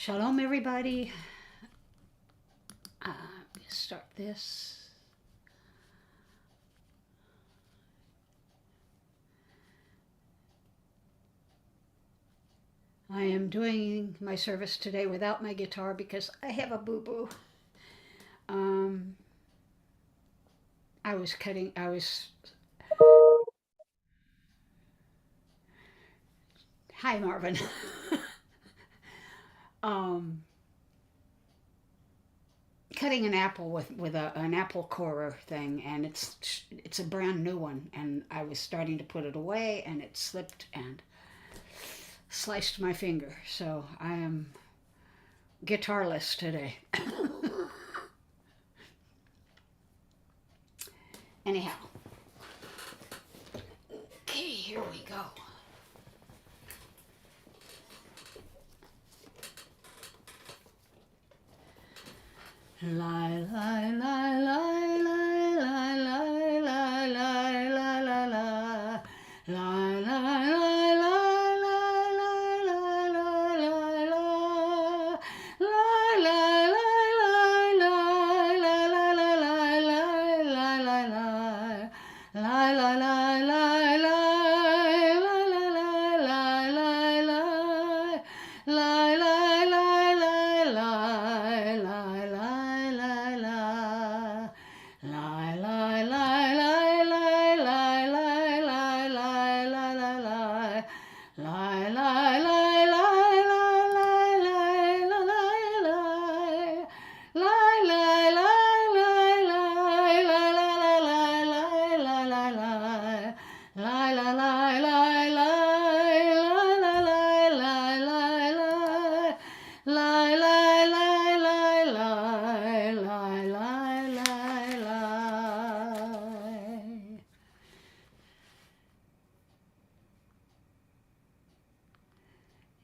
Shalom, everybody. Start this. I am doing my service today without my guitar because I have a boo-boo. Hi, Marvin. Cutting an apple with an apple corer thing, and it's a brand new one, and I was starting to put it away, and it slipped and sliced my finger. So I am guitarless today. Anyhow, okay, here we go. La la la la la la la la la la la la la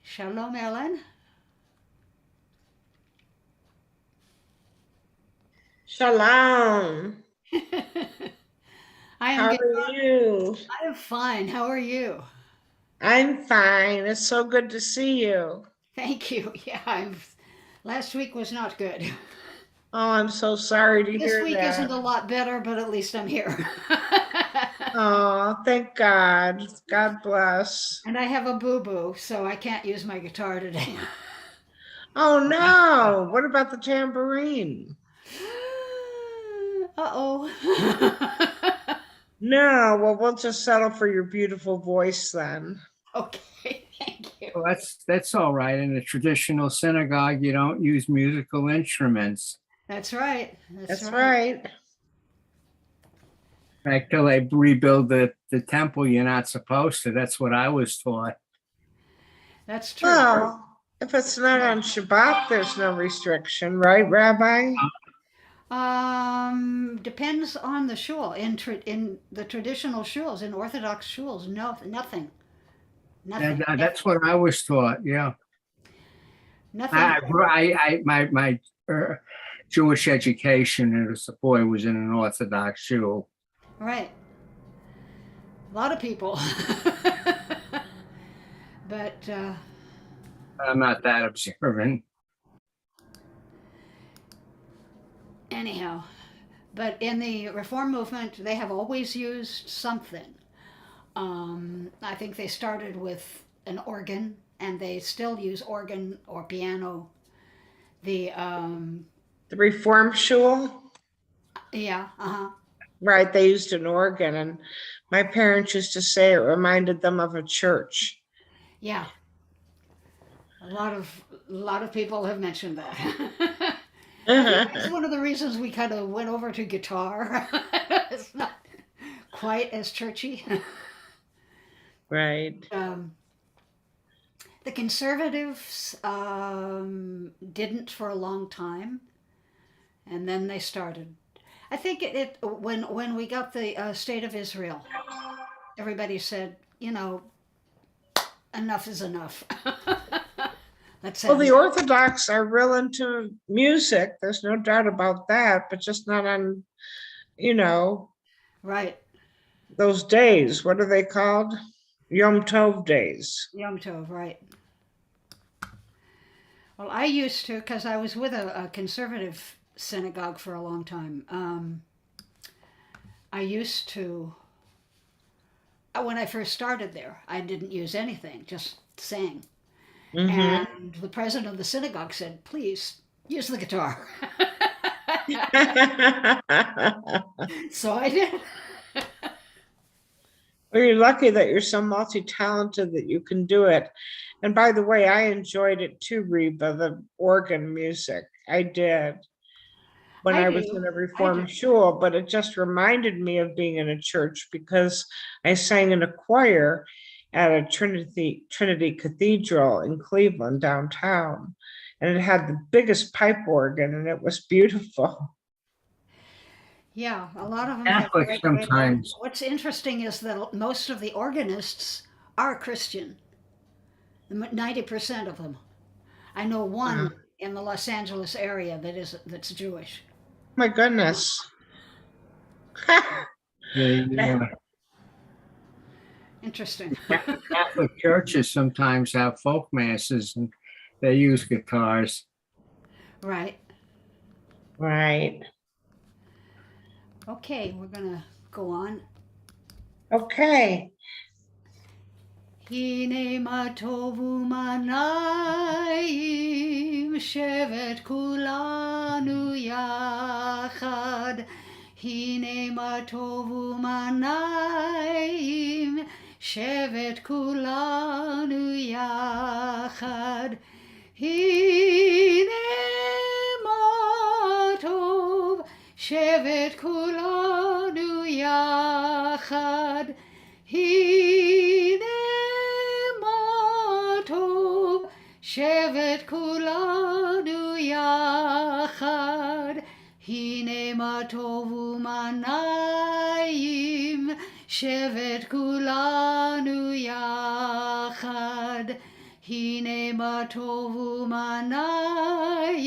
Shalom, Ellen. Shalom. I am How good. are you? I'm fine. How are you? I'm fine. It's so good to see you. Thank you. Yeah, last week was not good. Oh, I'm so sorry to This hear week isn't that. a lot better, but at least I'm here. Oh, thank God. God bless. And I have a boo-boo, so I can't use my guitar today. Oh, no. What about the tambourine? Uh-oh. No, well, we'll just settle for your beautiful voice then. Okay, thank you. Well, that's all right. In a traditional synagogue, you don't use musical instruments. That's right. That's right. In fact, till they rebuild the temple, you're not supposed to. That's what I was taught. That's true. Well, if it's not on Shabbat, there's no restriction, right, Rabbi? Depends on the shul. In the traditional shuls, in Orthodox shuls, no, nothing. Nothing. That's what I was taught. Yeah. Nothing. My Jewish education as a boy was in an Orthodox shul. Right. A lot of people. But I'm not that observant. anyhow, but in the Reform movement, they have always used something. I think they started with an organ, and they still use organ or piano. The Reform shul? yeah, Right, they used an organ, and my parents used to say it reminded them of a church. yeah. A lot of people have mentioned that. I think that's one of the reasons we kind of went over to guitar. It's not quite as churchy. Right. The conservatives didn't for a long time, and then they started. I think when we got the State of Israel, everybody said, enough is enough. Let's Well, have the Orthodox are real into music. There's no doubt about that, but just not on, right. those days. What are they called? Yom Tov days. Yom Tov, right. Well, I used to, because I was with a conservative synagogue for a long time. I used to, when I first started there, I didn't use anything, just sang. Mm-hmm. And the president of the synagogue said, please use the guitar. So I did. Well, you're lucky that you're so multi-talented that you can do it. And by the way, I enjoyed it too, Reba, the organ music. I did when I I was do. in a I do. reform shul, but it just reminded me of being in a church because I sang in a choir at a Trinity Cathedral in Cleveland downtown. And it had the biggest pipe organ and it was beautiful. Yeah, a lot of them have Catholics great organs. sometimes, What's interesting is that most of the organists are Christian, 90% of them. I know Uh, one in the Los Angeles area that's Jewish. my goodness. the Interesting. Catholic churches sometimes have folk masses and they use guitars. Right. Right. Okay, we're gonna go on. Okay. Hine ma tovu manayim shevet kulanu yachad. Hine ma tovu manayim shevet kulanu yachad. Hine ma tov shevet kulanu yachad. Hine ma tov shevet kulanu yachad. Hine ma tovu manayim shevet kulanu yachad. Hine ma tovu manayim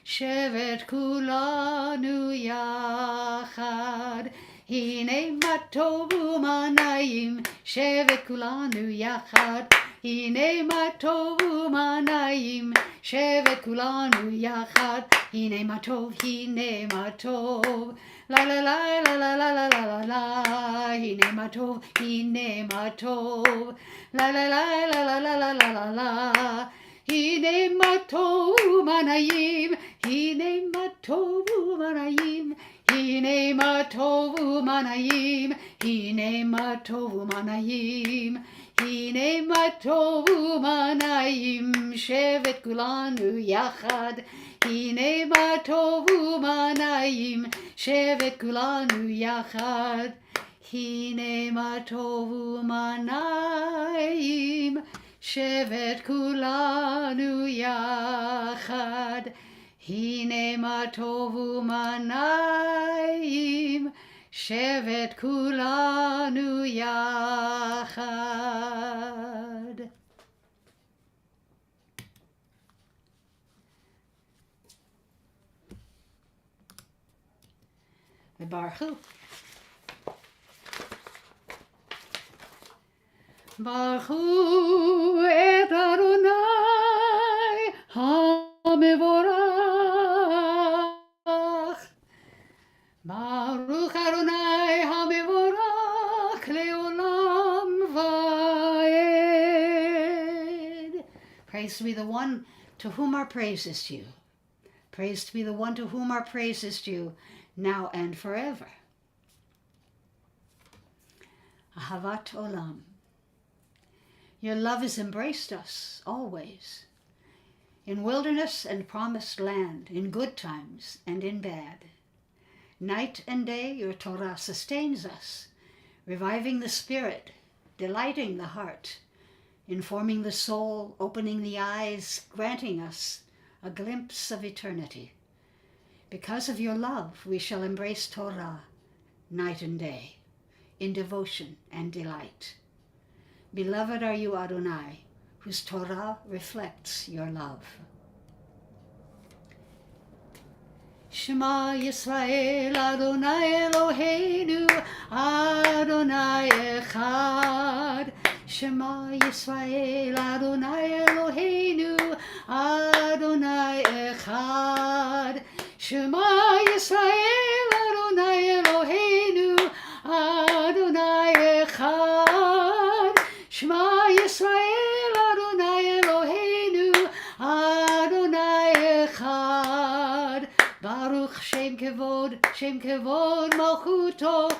shevet kulanu yachad. Hine ma tovu manayim shevet kulanu yachad. Hine ma tovu manayim shevet kulanu yachad. Hine ma tov, la la la la la la la la la la. Hine ma tov, la la la la la la la la la la. Hine ma tovu manayim, hine ma tovu manayim. Hine ma tovu manayim, hine ma tovu manayim. Hine ma tovu manayim, shevet kulanu yachad. Hine ma tovu manayim, shevet kulanu yachad. Hine ma tovu manayim, shevet kulanu yachad. Hine ma tovu manayim, shevet kulanu yachad. Baruch Hu. Baruch Hu et Adonai HaMevorach. Baruch Adonai HaMevorach leolam vaed. Praise be the one to whom our praise is due. Praise to be the one to whom our praise is due, now and forever. Ahavat Olam. Your love has embraced us always, in wilderness and promised land, in good times and in bad. Night and day your Torah sustains us, reviving the spirit, delighting the heart, informing the soul, opening the eyes, granting us a glimpse of eternity. Because of your love, we shall embrace Torah night and day, in devotion and delight. Beloved are you, Adonai, whose Torah reflects your love. Shema Yisrael, Adonai Eloheinu, Adonai Echad. Shema Yisrael, Adonai Eloheinu, Adonai Echad. Shema Yisrael, Adonai Eloheinu, Adonai Echad. Shema Yisrael, Adonai Eloheinu, Adonai Echad. Baruch Shem Kevod Malchuto,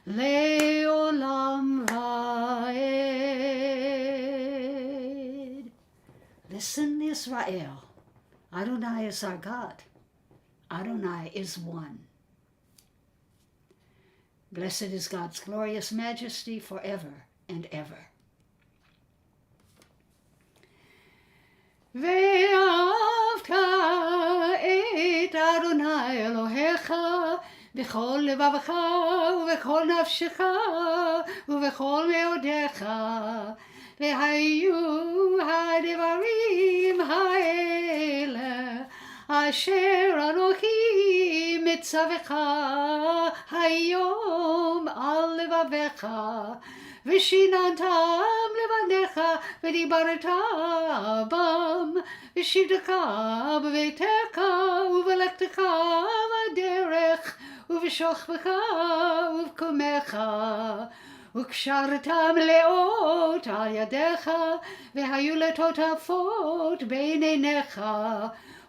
Leolam Vaed. Listen, Israel, Adonai is our God. Adonai is one. Blessed is God's glorious majesty forever and ever. ואהבת את אדוני אלוהיך בכל לבבך ובכל נפשך ובכל מאודיך, והיו הדברים האלה אשר אנוכי מצווך היום על לבביך, ושיננתם לבניך ודיברת בם, ושבתך בביתך ובלכתך בדרך ובשוכבך ובקומך, וקשרתם לאות על ידיך, והיו לטוטפות בין עיניך,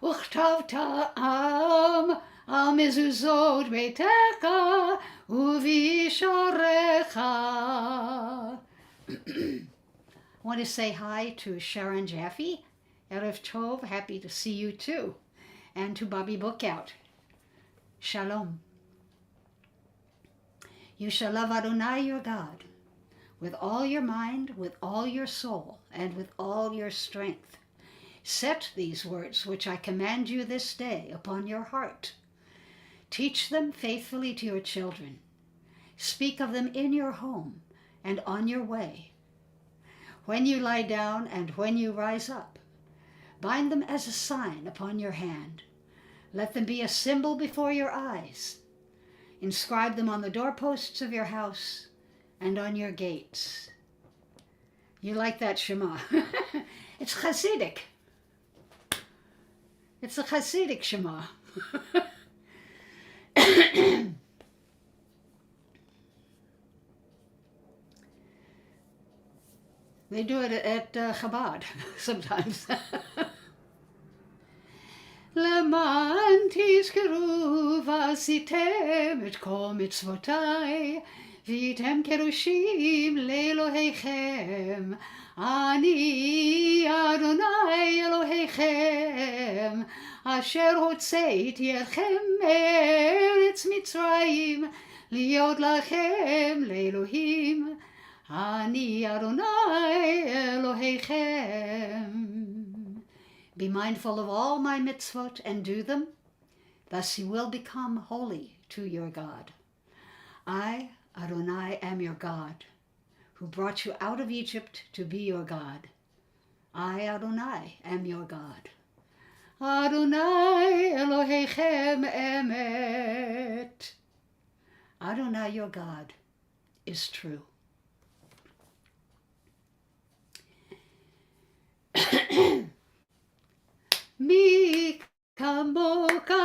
וכתבתם על מזוזות ביתך ובשעריך. I want to say hi to Sharon Jaffe. Erev Tov, happy to see you too. And to Bobby Bookout. Shalom. You shall love Adonai your God with all your mind, with all your soul, and with all your strength. Set these words which I command you this day upon your heart. Teach them faithfully to your children. Speak of them in your home and on your way, when you lie down and when you rise up. Bind them as a sign upon your hand. Let them be a symbol before your eyes. Inscribe them on the doorposts of your house and on your gates. You like that Shema? It's Hasidic. It's a Hasidic Shema. They do it at Chabad sometimes. למען תזכרו ועשיתם את כל מצוותיי, והייתם קדושים לאלוהיכם. אני אדוני אלוהיכם, אשר הוצאתי אתכם מארץ מצרים, להיות לכם לאלוהים. אני אדוני אלוהיכם. Be mindful of all my mitzvot and do them, thus you will become holy to your God. I, Adonai, am your God, who brought you out of Egypt to be your God. I, Adonai, am your God. Adonai Elohechem emet. Adonai, your God, is true. Mi kamoka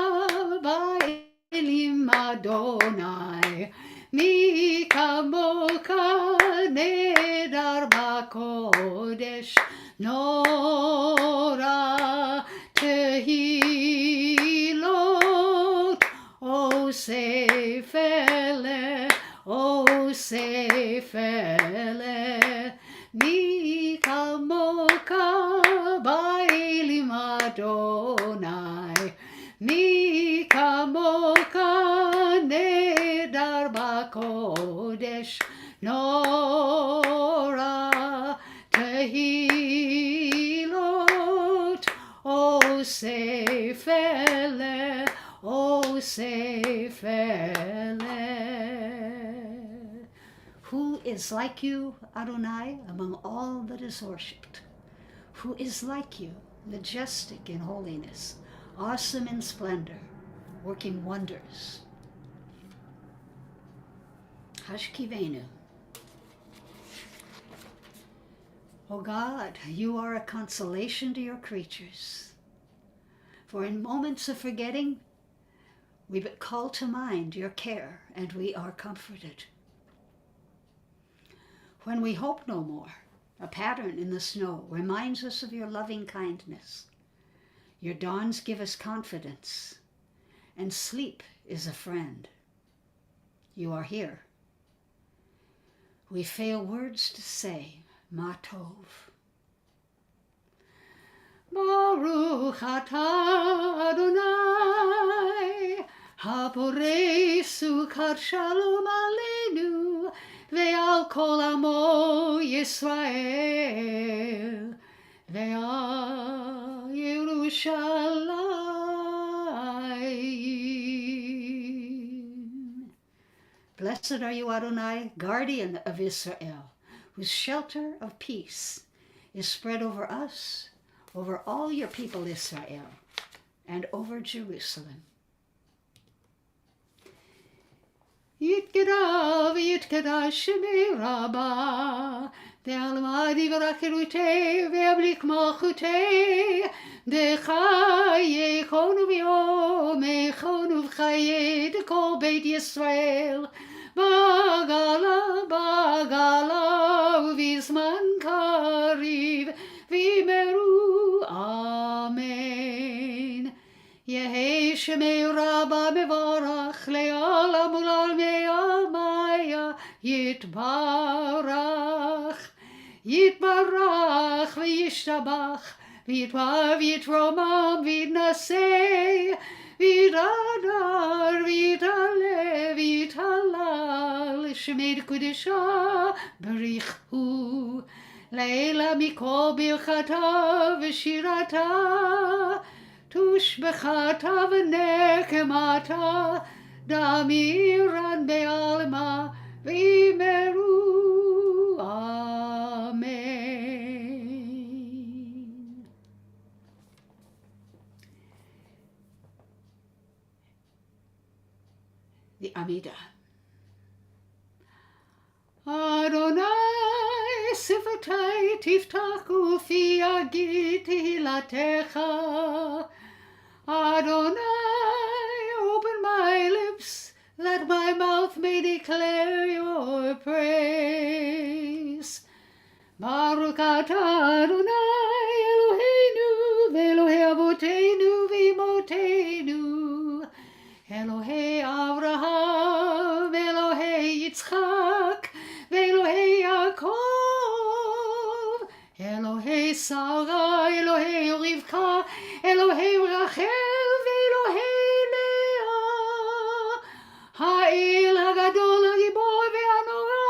ba'elim Adonai, mi kamoka nedar ba'kodesh, nora tehilot, osefele, osefele, mi kamoka ba'elim Adonai, mi kamoka nedar ba'kodesh, nora tehilot, osefele, osefele. Who is like you, Adonai, among all that is worshipped? Who is like you, majestic in holiness, awesome in splendor, working wonders? Hashkivenu. O God, you are a consolation to your creatures. For in moments of forgetting, we but call to mind your care, and we are comforted. When we hope no more, a pattern in the snow reminds us of your loving kindness. Your dawns give us confidence, and sleep is a friend. You are here. We fail words to say, Ma Tov. Baruch atah Adonai, haborei sukkot shalom aleinu, ve'al kol amo Yisrael, ve'al Yerushalayim. Blessed are you, Adonai, guardian of Israel, whose shelter of peace is spread over us, over all your people Israel, and over Jerusalem. Yitkeda v'yitkeda shemei rabba, ve'alma divrachirutei ve'ablik malchutei, de'chayechonu v'yomechonu v'chayei dekol beit Yisrael, bagala bagala u'vizman kariv v'imeru. Amen. Yehei shemei rabba mevarach le'olam u'l'almei amaya yitbarach yitbarach v'yishtabach v'yitvav yitromam v'yitnasei v'yitadar v'yitaleh v'yitalal shemei kudisha berichu Leila mikol birchata v'shirata tushbechata v'nekemata damiran be'alma v'imeru. Amen. The Amidah. Adonai sifatai tiftach ufi agid tehillatcha. Adonai, open my lips, let my mouth may declare your praise. Baruch atah Adonai Eloheinu ve'Elohei avoteinu v'imotenu, Elohei Avraham, Elohei Yitzchak, ve'Elohei Yaakov, Elohei Sarah, Elohei Rivka, Elohei Rachel, ve'Elohei Leah, Ha'el Hagadol Hagibor ve'Hanora,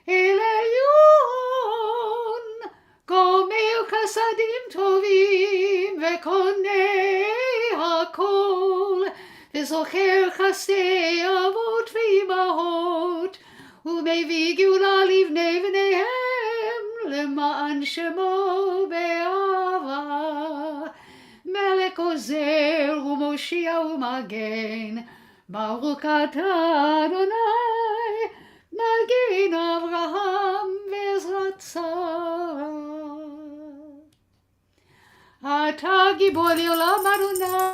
El Elyon, Gomer Chasadim Tovim, ve'Konei HaKol, וזוכר חסדי אבות ואימהות, ומביא גאולה לבני בניהם, למען שמו באהבה. מלך עוזר ומושיע ומגן, ברוך אתה אדוני, מגן אברהם ועזרת שרה. אתה גיבור לעולם אדוני,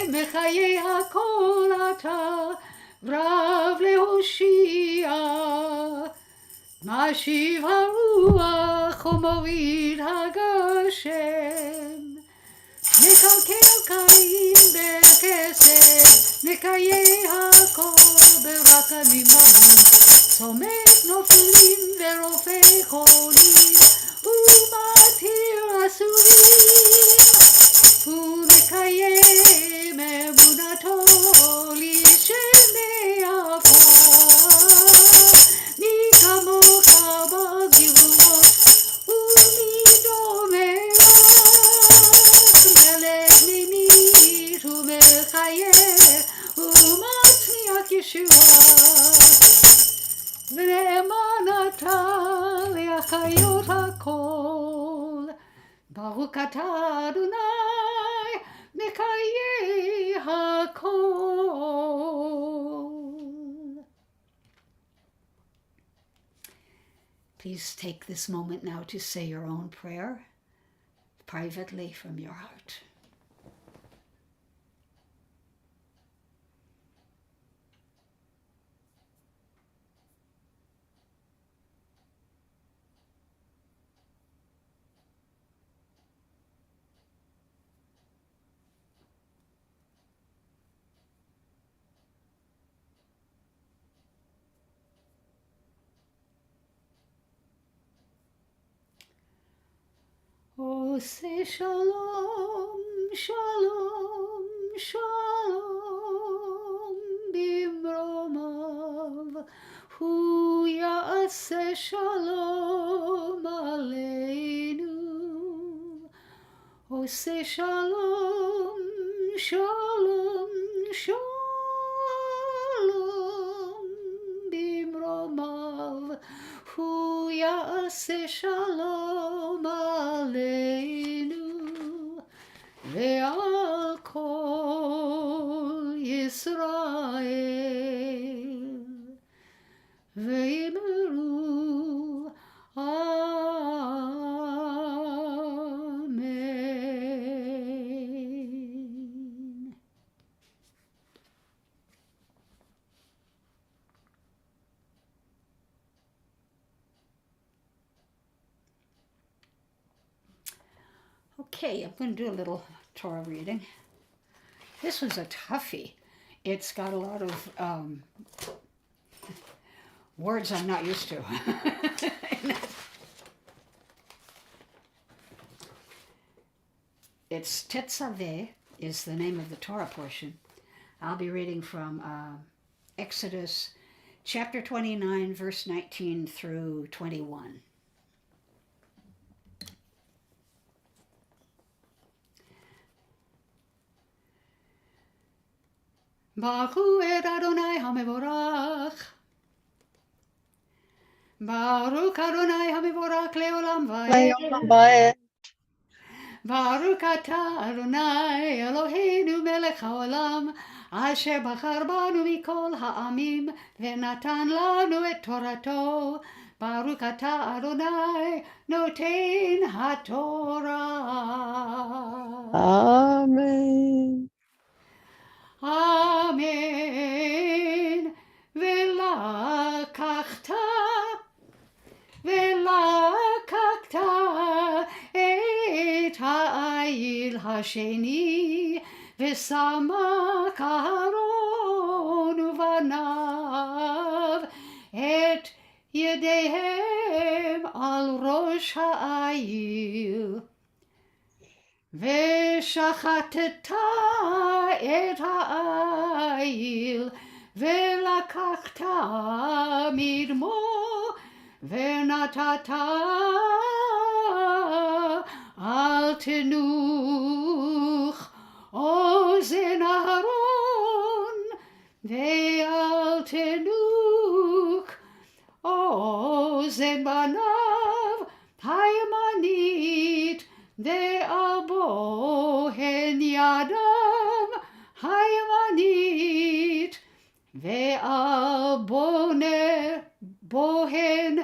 מחיי הכל אתה רב להושיע, משיב הרוח ומוריד הגשם, מקלקל קרים בכסף, מחיי הכל ברחמים רבים, צומח נופלים ורופא חולים, ומתיר אסורים, ומקיים אמונתו לשני עפר. מי כמוך בגבורות ומי דומך, מלך ממית ומחייך ומצמיח ישועה, ונאמן אתה להחיות הכל. ברוך אתה אדוני מקיים הכל. Please take this moment now to say your own prayer privately from your heart. Oh, say shalom, shalom, shalom, bimromav, hu ya'aseh shalom aleinu. Oh, say shalom, shalom, shalom, bimromav, hu ya'aseh shalom aleinu ve'al kol Yisrael ve'imru amen. Okay, I'm going to do a little Torah reading. This was a toughie. It's got a lot of words I'm not used to. It's Tetzaveh is the name of the Torah portion. I'll be reading from Exodus chapter 29, verse 19 through 21. Baruch et Adonai HaMevorach. Baruch Adonai HaMevorach leolam va'ed. Baruch atah Adonai Eloheinu melech haolam, asher bachar banu mikol ha'amim, ve'natan lanu et torato. Baruch atah Adonai noten haTorah. Amen. Amen. ולקחת את העיל השני ושמה אהרון ובניו את ידיהם על ראש העיל. ושחטת את העיל ולקחת מדמו ונתת על תנוך אוזן אהרון ועל תנוך אוזן בניו הימנית ועל בוהן ידם הימנית ועל בוהן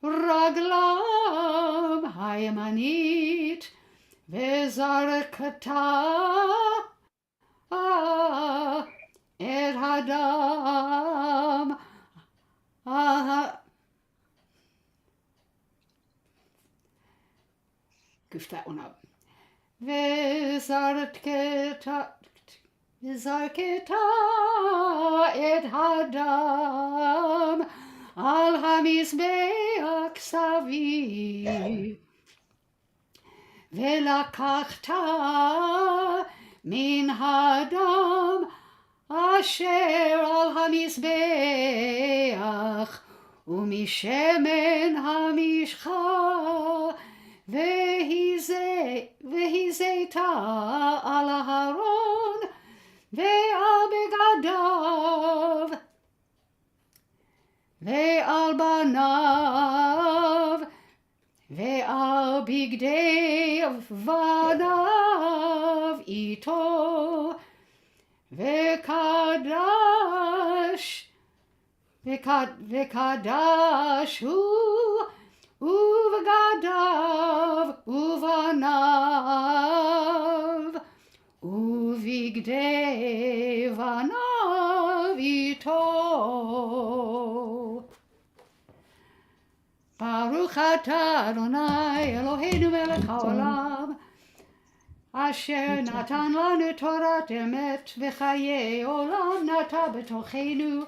רגלם הימנית וזרקת את הדם goof that one up. וזרקת את הדם על המזבח סביב. ולקחת מן הדם אשר על המזבח ומשמן המשחה והזית על אהרון ועל בגדיו ועל בניו ועל בגדי בניו איתו וקדש V'kadash hu uv'gadav uvanav uvigdei vanav ito. Baruch atah Adonai Eloheinu melech haolam asher natan lanu Torat emet v'chayei olam nata b'tochenu.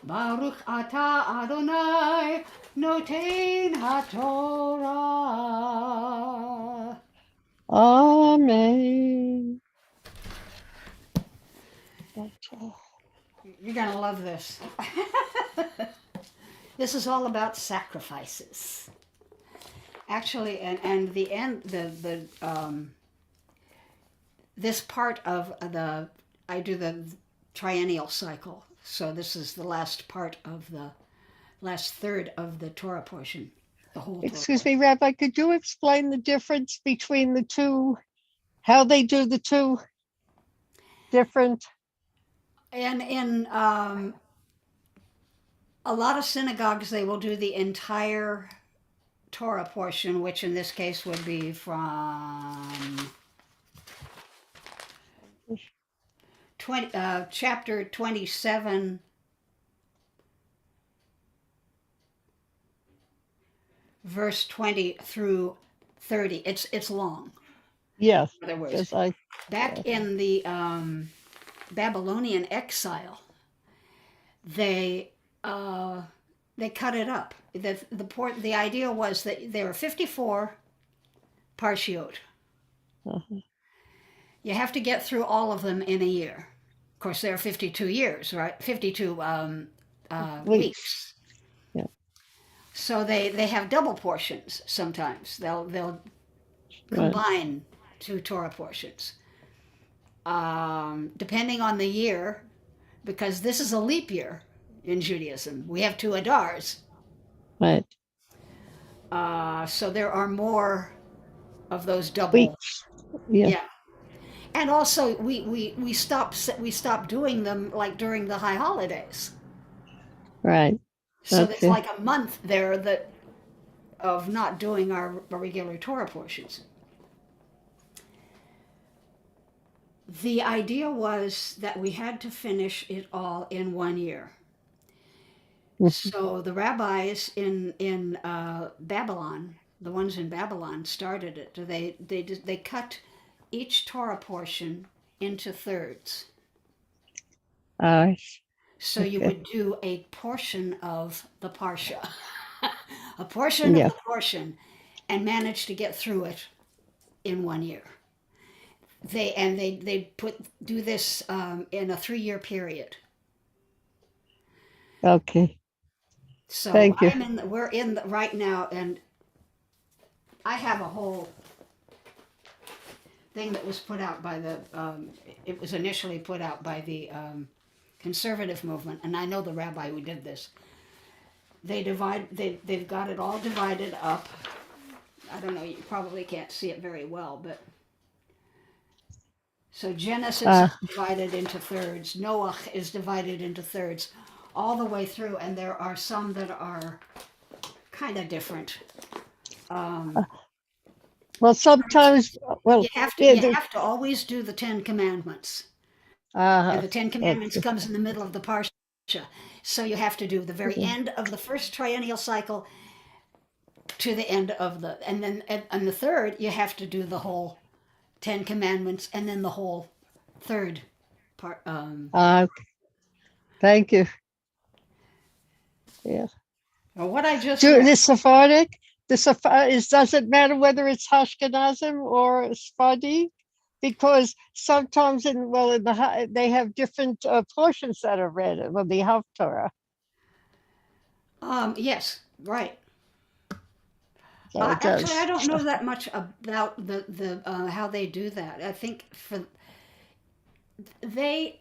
Baruch atah Adonai noten haTorah. Amen. Okay. You're going to love this. This is all about sacrifices. Actually, and the end, this part of I do the triennial cycle. So this is the last part of the last third of the Torah portion, the whole Torah Excuse portion. me, Rabbi, could you explain the difference between the two, how they do the two different? And in a lot of synagogues, they will do the entire Torah portion, which in this case would be from chapter 27, verse 20 through 30. It's long. Yes, In other words, because back in the Babylonian exile, they cut it up. The idea was that there were 54 parshiot. You have to get through all of them in a year. Of course, there are 52 years, right? 52 weeks. Yeah. So they have double portions sometimes. They'll combine two Torah portions. Depending on the year, because this is a leap year in Judaism. We have two Adars. right. So there are more of those double. Weeks. Yeah. Yeah. And also we stop doing them like during the high holidays. Right. So there's Okay. like a month there of not doing our regular Torah portions. The idea was that we had to finish it all in 1 year. So the rabbis in Babylon, the ones in Babylon, started it. They cut each Torah portion into thirds. So you Okay. would do a portion of the parsha, a portion Yeah. of the portion, and manage to get through it in 1 year. They do this in a 3-year period. Okay. So Thank you. we're in right now, and I have a whole thing that was put out by it was initially put out by the conservative movement, and I know the rabbi who did this. They've got it all divided up. I don't know, you probably can't see it very well, but so Genesis is divided into thirds, Noah is divided into thirds, all the way through, and there are some that are kind of different. Well, sometimes, well, You have to always do the 10 Commandments. And the 10 Commandments comes in the middle of the Parsha. So you have to do the very end of the first triennial cycle to the end of and then on the third, you have to do the whole 10 Commandments and then the whole third part. Thank you. Yeah. What I just The Sephardic, does it matter whether it's Ashkenazim or Sephardi? Because sometimes they have different portions that are read of the Haftarah. yes, right. So it does. Actually, I don't know that much about the how they do that. I think they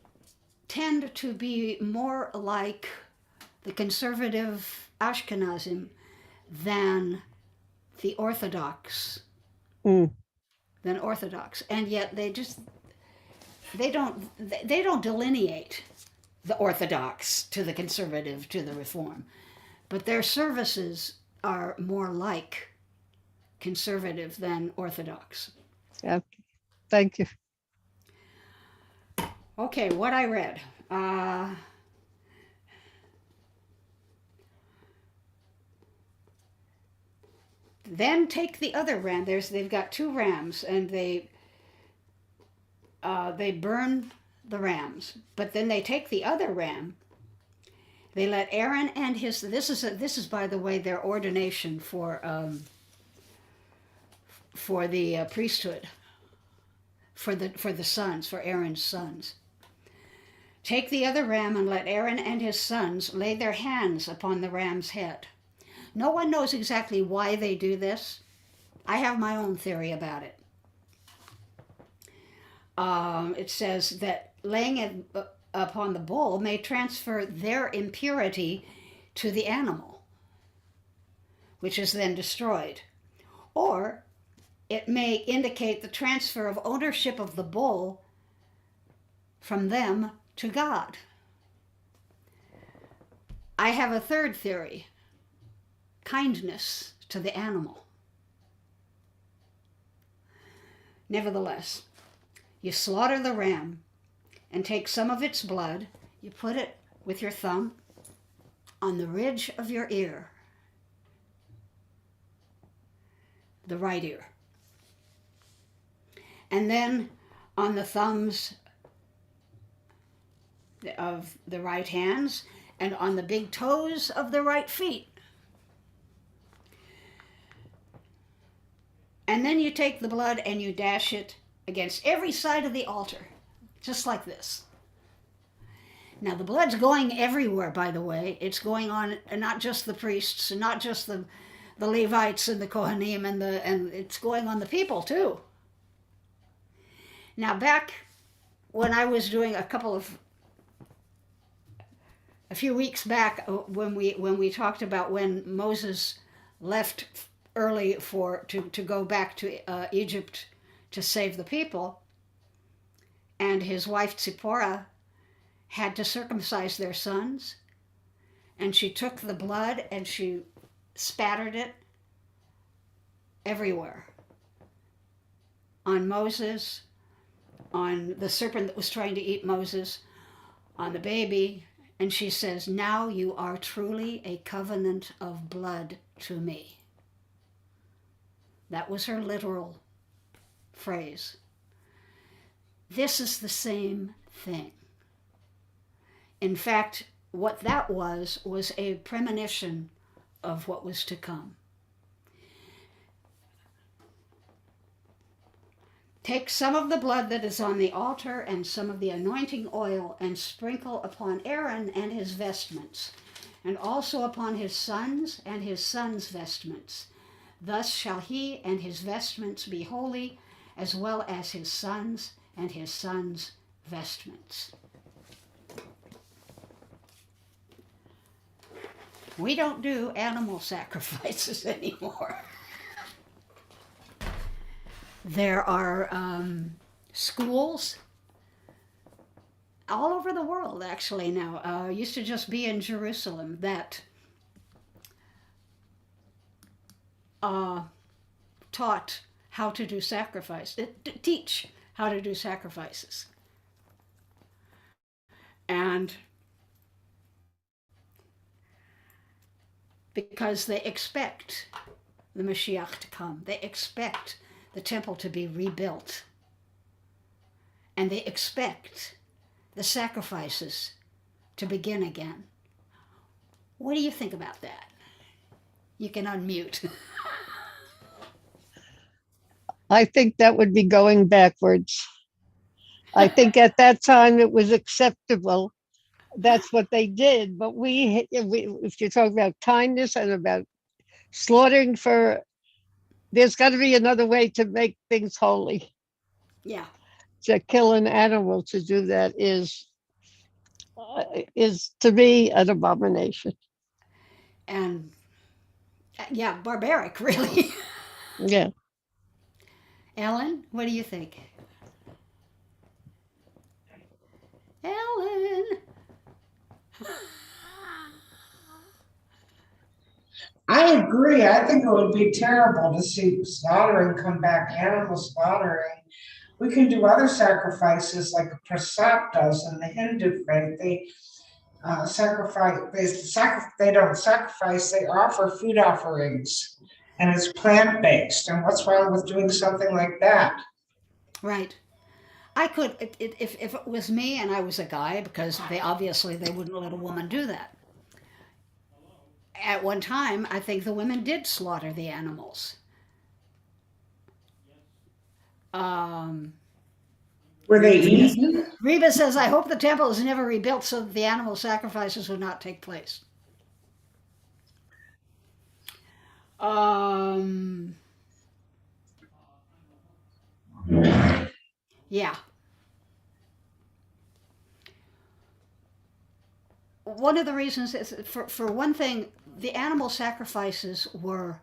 tend to be more like the conservative Ashkenazim than the Orthodox. Than Orthodox, and yet they don't delineate the Orthodox to the conservative to the Reform. But their services are more like conservative than Orthodox. Yeah. Thank you. Okay, what I read. Then take the other ram. They've got 2 rams, and they burn the rams. But then they take the other ram. They let Aaron and his. This is by the way their ordination for the priesthood. For the sons, for Aaron's sons. Take the other ram and let Aaron and his sons lay their hands upon the ram's head. No one knows exactly why they do this. I have my own theory about it. It says that laying it upon the bull may transfer their impurity to the animal, which is then destroyed. Or it may indicate the transfer of ownership of the bull from them to God. I have a third theory. Kindness to the animal. Nevertheless, you slaughter the ram and take some of its blood, you put it with your thumb on the ridge of your ear, the right ear, and then on the thumbs of the right hands and on the big toes of the right feet. And then you take the blood and you dash it against every side of the altar, just like this. Now the blood's going everywhere, by the way. It's going on, and not just the priests, and not just the Levites and the Kohanim, and it's going on the people too. Now back when I was doing a few weeks back when we talked about when Moses left early to go back to Egypt to save the people, and his wife Tzipporah had to circumcise their sons, and she took the blood and she spattered it everywhere, on Moses, on the serpent that was trying to eat Moses, on the baby, and she says, "Now you are truly a covenant of blood to me." That was her literal phrase. This is the same thing. In fact, what that was a premonition of what was to come. Take some of the blood that is on the altar and some of the anointing oil and sprinkle upon Aaron and his vestments, and also upon his sons and his sons' vestments. Thus shall he and his vestments be holy, as well as his sons and his sons' vestments. We don't do animal sacrifices anymore. There are schools all over the world, actually, now. Used to just be in Jerusalem that taught how to do teach how to do sacrifices. And because they expect the Mashiach to come, they expect the temple to be rebuilt, and they expect the sacrifices to begin again. What do you think about that? You can unmute. I think that would be going backwards. I think at that time it was acceptable. That's what they did. But if you're talking about kindness and about slaughtering there's got to be another way to make things holy. Yeah. To kill an animal to do that is to me an abomination. And yeah, barbaric, really. Yeah. Ellen, what do you think? Ellen. agree. I think it would be terrible to see slaughtering come back, animal slaughtering. We can do other sacrifices like a prasad does in the Hindu faith. They sacrifice. They don't sacrifice. They offer food offerings, and it's plant based. And what's wrong with doing something like that? Right. I could, if it was me and I was a guy, because they wouldn't let a woman do that. At one time, I think the women did slaughter the animals. Were they eaten? Reba says, I hope the temple is never rebuilt so that the animal sacrifices would not take place. Yeah. One of the reasons is, for one thing, the animal sacrifices were,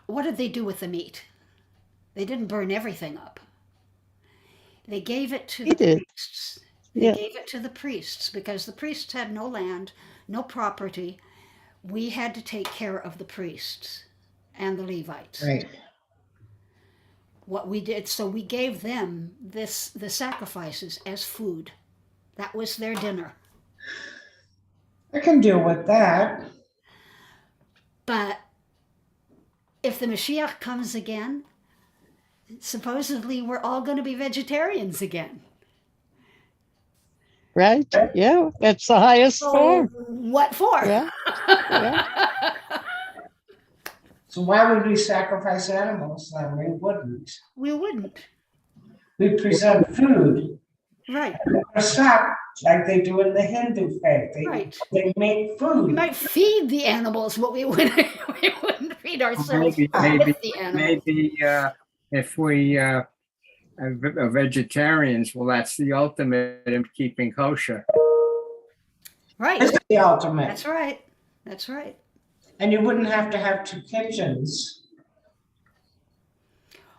what did they do with the meat? They didn't burn everything up. They gave it to He the did. priests. They Yeah. gave it to the priests because the priests had no land, no property. We had to take care of the priests and the Levites. Right. What we did, so we gave them the sacrifices as food. That was their dinner. I can deal with that. But if the Mashiach comes again, supposedly we're all going to be vegetarians again. Right? Yeah, that's the highest So form. what for? Yeah. So why would we sacrifice animals then? We wouldn't. We wouldn't. We present food. Right. Prasad, like they do in the Hindu faith. Right. They make We food. might feed the animals, but we wouldn't feed ourselves Maybe, with the animals. if we are vegetarians, well, that's the ultimate in keeping kosher. Right. It's the ultimate. That's right. That's right. And you wouldn't have to have two kitchens.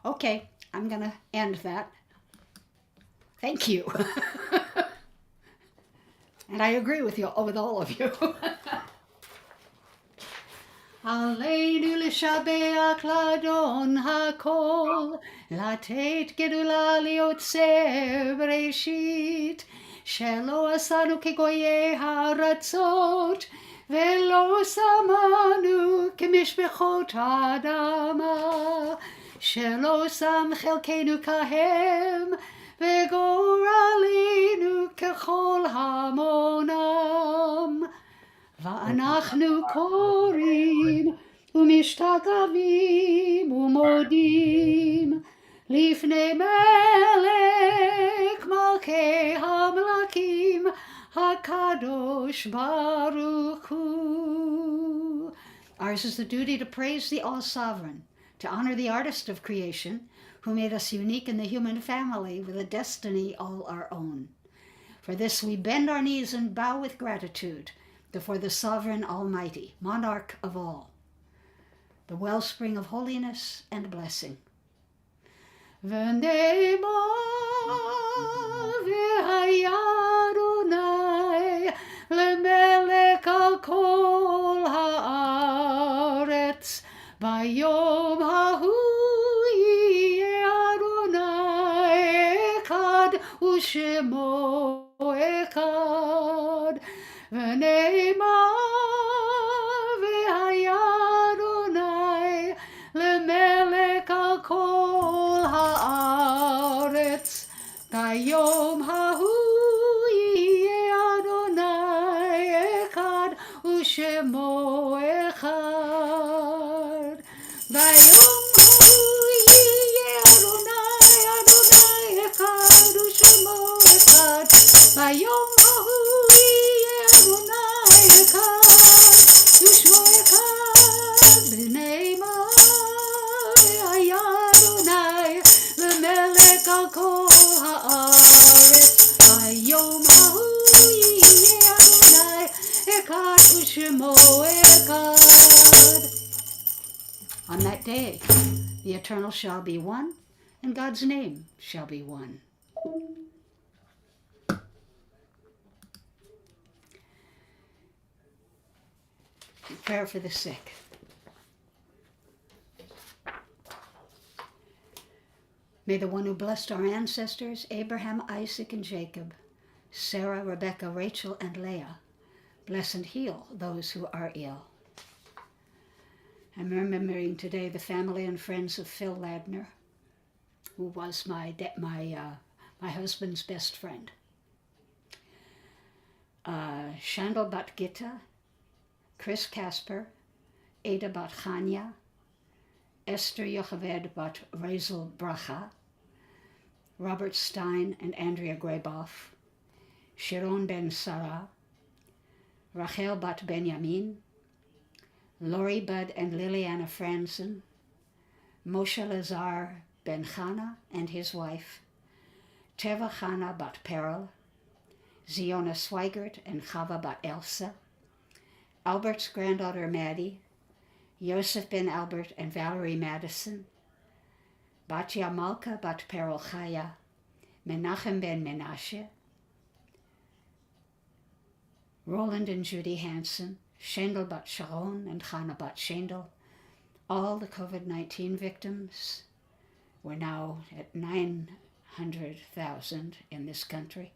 Okay, I'm going to end that. Thank you. And I agree with all of you. עלינו לשבח לאדון הכל, לתת גדולה ליוצר בראשית, שלא עשנו כגויי הארצות, ולא שמנו כמשפחות האדמה, שלא שם חלקנו כהם, וגורלנו ככל המונם. ואנחנו קוראים ומשתגעים ומודים לפני מלך מלכי המלכים הקדוש ברוך הוא. Ours is the duty to praise the all-sovereign, to honor the artist of creation who made us unique in the human family with a destiny all our own. For this we bend our knees and bow with gratitude before the sovereign almighty, monarch of all, the wellspring of holiness and blessing. ונאמר והיה אדוני למלך על כל הארץ, ביום ההוא יהיה אדוני אחד ושמו אחד. ונאמר והיה אדוני למלך על כל הארץ, ביום ההוא יהיה אדוני אחד ושמו אחד. ביום ההוא יהיה אדוני אחד ושמו אחד. ביום ההוא יהיה אדוני אחד ושמו אחד. ונאמר והיה אדוני למלך על כל הארץ, ביום ההוא יהיה אדוני אחד ושמו אחד. On that day, the eternal shall be one, and God's name shall be one. Prayer for the sick. May the one who blessed our ancestors, Abraham, Isaac, and Jacob, Sarah, Rebecca, Rachel, and Leah, bless and heal those who are ill. I'm remembering today the family and friends of Phil Ladner, who was my husband's best friend. Shandal Bat Gitta, Chris Casper, Ada Bat Chanya, Esther Yocheved Bat Rezel Bracha, Robert Stein and Andrea Grayboff, Sharon Ben Sarah, Rachel Bat Benjamin, Lori Bud and Liliana Franzen, Moshe Lazar Ben Chana and his wife, Teva Chana Bat Perel, Ziona Swigert and Chava Bat Elsa, Albert's granddaughter Maddie, Yosef Ben Albert and Valerie Madison, Batya Malka Bat Perel Chaya, Menachem Ben Menashe, Roland and Judy Hansen, Shendel Bat Sharon and Chana Bat Shendel, all the COVID-19 victims. We're now at 900,000 in this country.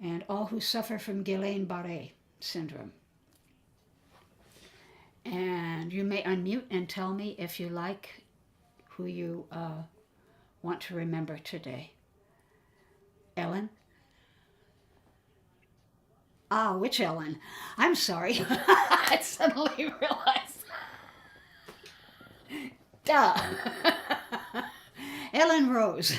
And all who suffer from Guillain-Barré syndrome. And you may unmute and tell me if you like who you want to remember today. Ellen? Which Ellen? I'm sorry. I suddenly realized. Duh. Ellen Rose.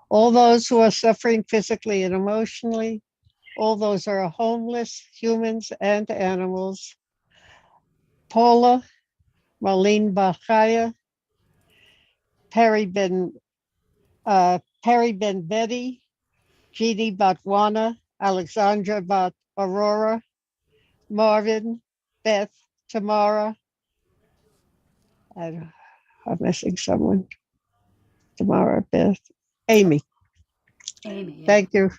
All those who are suffering physically and emotionally, all those are homeless humans and animals. Paula, Marlene Bachaya, Perry Ben Betty, Jeannie Batwana, Alexandra Bat Aurora, Marvin, Beth, Tamara. I'm missing someone. Tamara, Beth, Amy. Amy. Yeah. Thank you,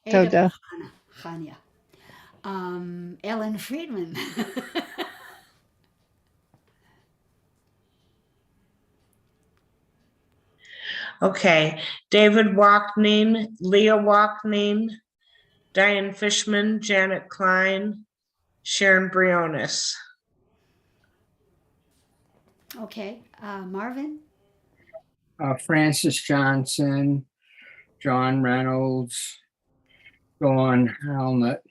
Toda. Chania. Ellen Friedman. Okay, David Walkneen, Leah Walkneen, Diane Fishman, Janet Klein, Sharon Briones. Okay, Marvin. Francis Johnson, John Reynolds, Dawn Helmet.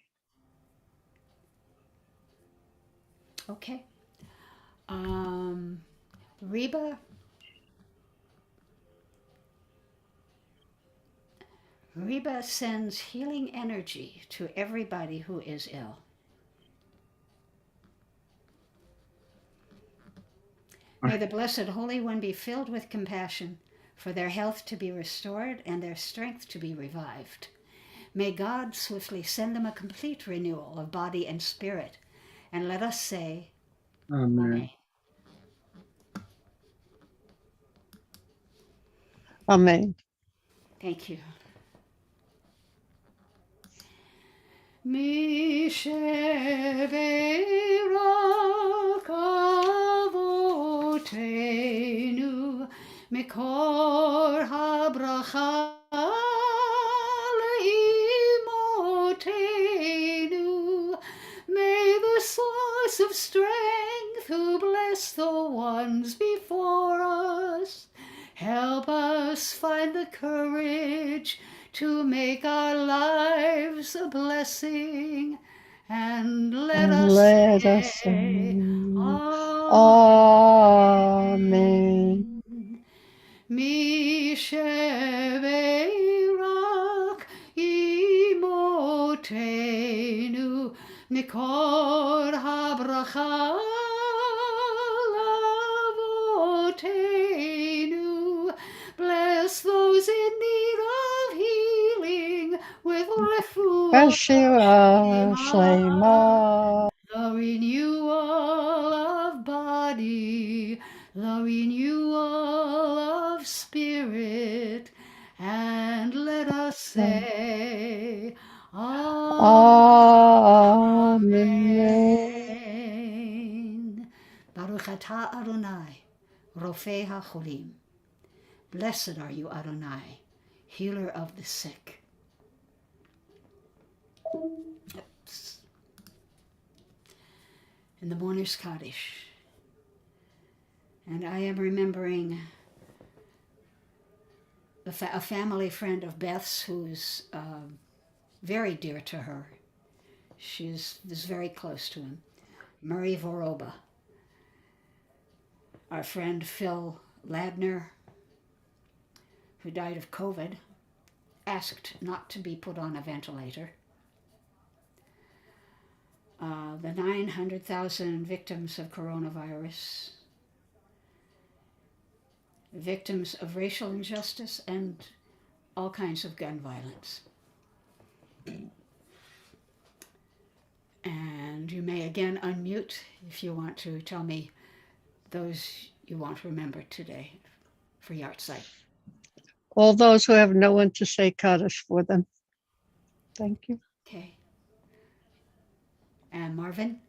Okay. Reba. Reba sends healing energy to everybody who is ill. May the Blessed Holy One be filled with compassion for their health to be restored and their strength to be revived. May God swiftly send them a complete renewal of body and spirit. And let us say, Amen. Amen. Thank you. Mi sheberak avotenu mikor habracha leimotenu. May the source of strength who bless the ones before us help us find the courage to make our lives a blessing, and let us say, Amen. Mi sheberak imotenu mikor habracha lavotenu. Bless those in need of healing with refuah Shlema. the renewal of body, the renewal of spirit, and let us say, Amen. Ata Adonai, Rofei HaCholim. Blessed are you, Adonai, healer of the sick. Oops. In the Mourner's Kaddish. And I am remembering a family friend of Beth's who's very dear to her. She is very close to him. Maariv. Our friend Phil Ladner, who died of COVID, asked not to be put on a ventilator. The 900,000 victims of coronavirus, victims of racial injustice, and all kinds of gun violence. And you may again unmute if you want to tell me those you want to remember today for Yahrzeit. All those who have no one to say Kaddish for them. Thank you. Okay. And Marvin?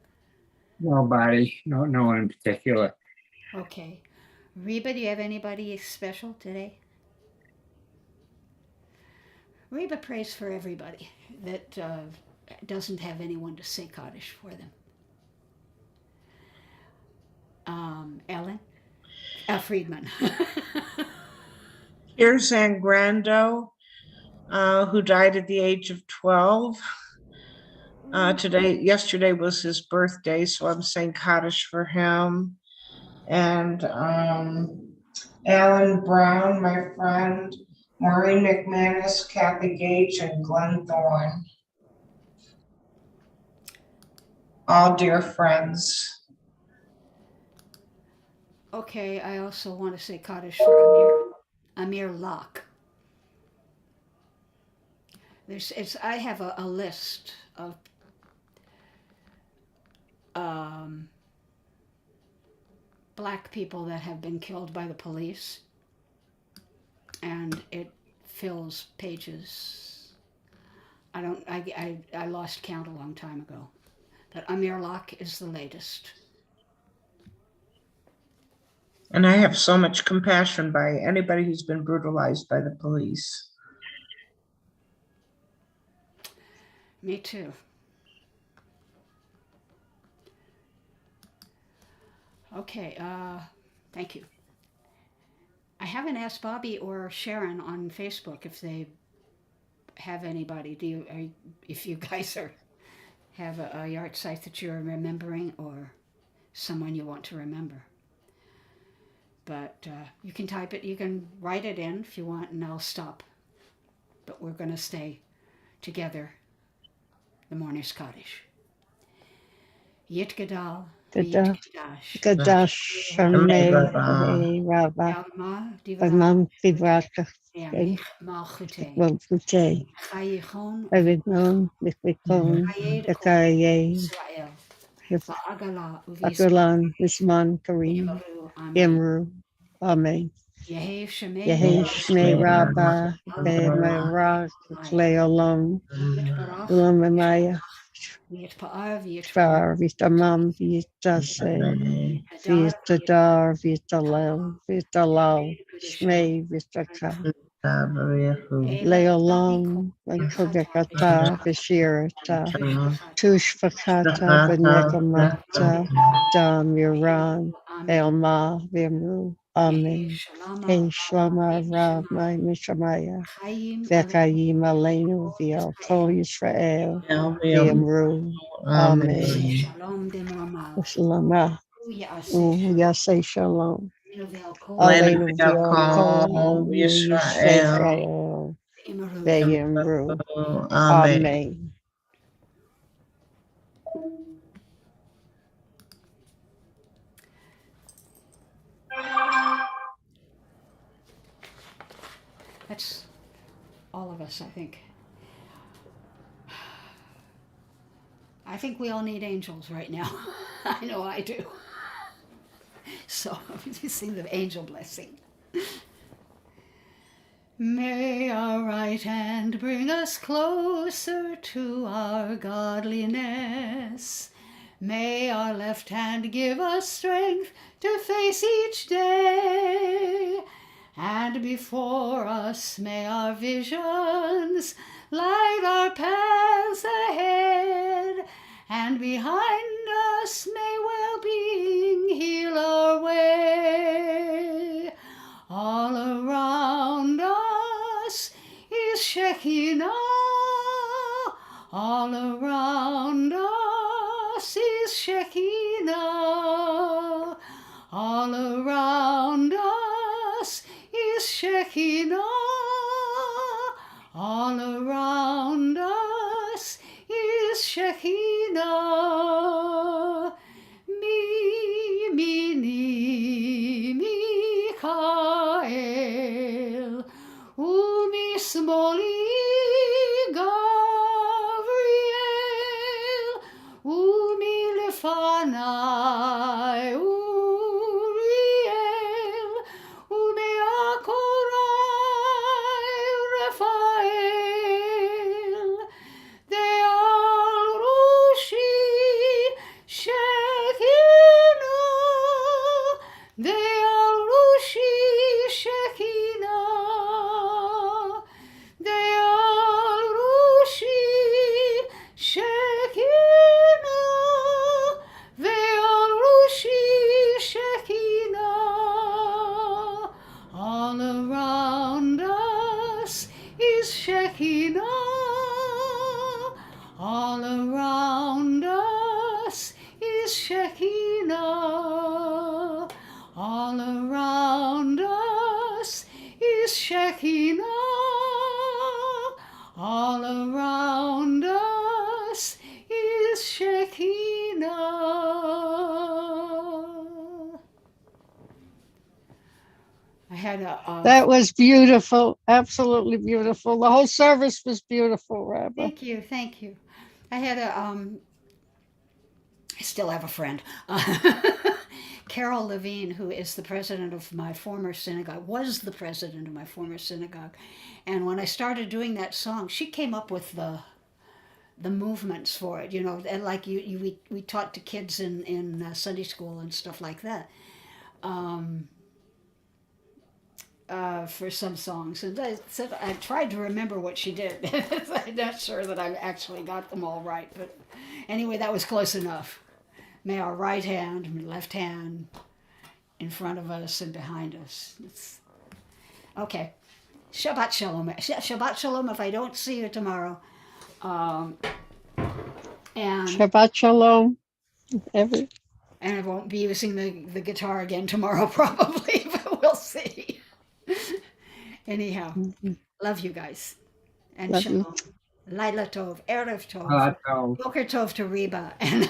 Nobody, no one in particular. Okay. Reba, do you have anybody special today? Reba prays for everybody that doesn't have anyone to say Kaddish for them. Ellen? Friedman. Here's Angrando, who died at the age of 12. Yesterday was his birthday, so I'm saying Kaddish for him. And Alan Brown, my friend, Maureen McManus, Kathy Gage, and Glenn Thorne. All dear friends. Okay, I also want to say Kaddish for Amir Locke. I have a list of black people that have been killed by the police, and it fills pages. I lost count a long time ago, but Amir Locke is the latest. And I have so much compassion by anybody who's been brutalized by the police. Me too. Okay, thank you. I haven't asked Bobby or Sharon on Facebook if they have anybody. If you guys have a Yahrzeit that you're remembering or someone you want to remember. But you can type it, you can write it in if you want, and I'll stop. But we're going to stay together, the Mourner's Kaddish. Yit Gadal, Yit Kadash, Kadash, Shamei, Rabba, Yalma, Bagman, Vibraka, Yamich, Malchute, Wabute, Chayichon, Avidnon, Mikvikon, Yakaye, Israel, Va'agala, Akalan, Visman, Karim, Yemru, Amen. Yehesh Shemei, Yeheshme Rabba, Merak, Leolam, Ulam Maya, Yit Pa'ar, Yit Shvar, Vitamam, Vitase, Vitadar, Vitalel, Vitalal, Shme, Vitaka, Leolam, Vankobekata, Vishirata, Tushvakata, Vanekamata, Dam, Yaran, Elma, Vimru, Amen. Hey, Shlama, Rav, my Mishamaya, Vekayim, Aleinu, V'al Kol Yisrael, V'amru, Amen. Shalom Demrama, Shalama, Yaseh Shalom, Aleinu Aleinu, V'al V'al Kol Kol Yisrael, V'amru, Amen. Amen. That's all of us, I think. I think we all need angels right now. I know I do. So we sing the angel blessing. May our right hand bring us closer to our godliness. May our left hand give us strength to face each day. And before us may our visions light our paths ahead. And behind us may well-being heal our way. All around us is Shekinah. All around us is Shekinah. All around us is Shekinah. All around us is Shekinah. Mini Mikael, Umi Smoli Gavriel, Umi Lefanai Uriel, Umi Akorai Raphael. They are Rushi Shekinah. They are Rushi Shekinah. They are Rushi Shekinah. They are Rushi Shekinah. All around us is Shekinah. All around us is Shekinah. All around us is Shekinah. All around us is Shekinah. I had a That was beautiful, absolutely beautiful. The whole service was beautiful, Rabbi. thank you, thank you. I had a I still have a friend, Carol Levine, who is the president of my former synagogue, was the president of my former synagogue, and when I started doing that song, she came up with the movements for it, you know, and like we taught to kids in Sunday school and stuff like that. For some songs, and I tried to remember what she did. I'm not sure that I actually got them all right, but anyway, that was close enough. May our right hand and left hand in front of us and behind us. It's, okay. Shabbat Shalom. Shabbat Shalom if I don't see you tomorrow. And Shabbat Shalom. I won't be using the guitar again tomorrow probably, but we'll see. Anyhow, love you guys. And Love you. Shalom. Laila Tov, Erev Tov, So, Boker Tov to Reba. And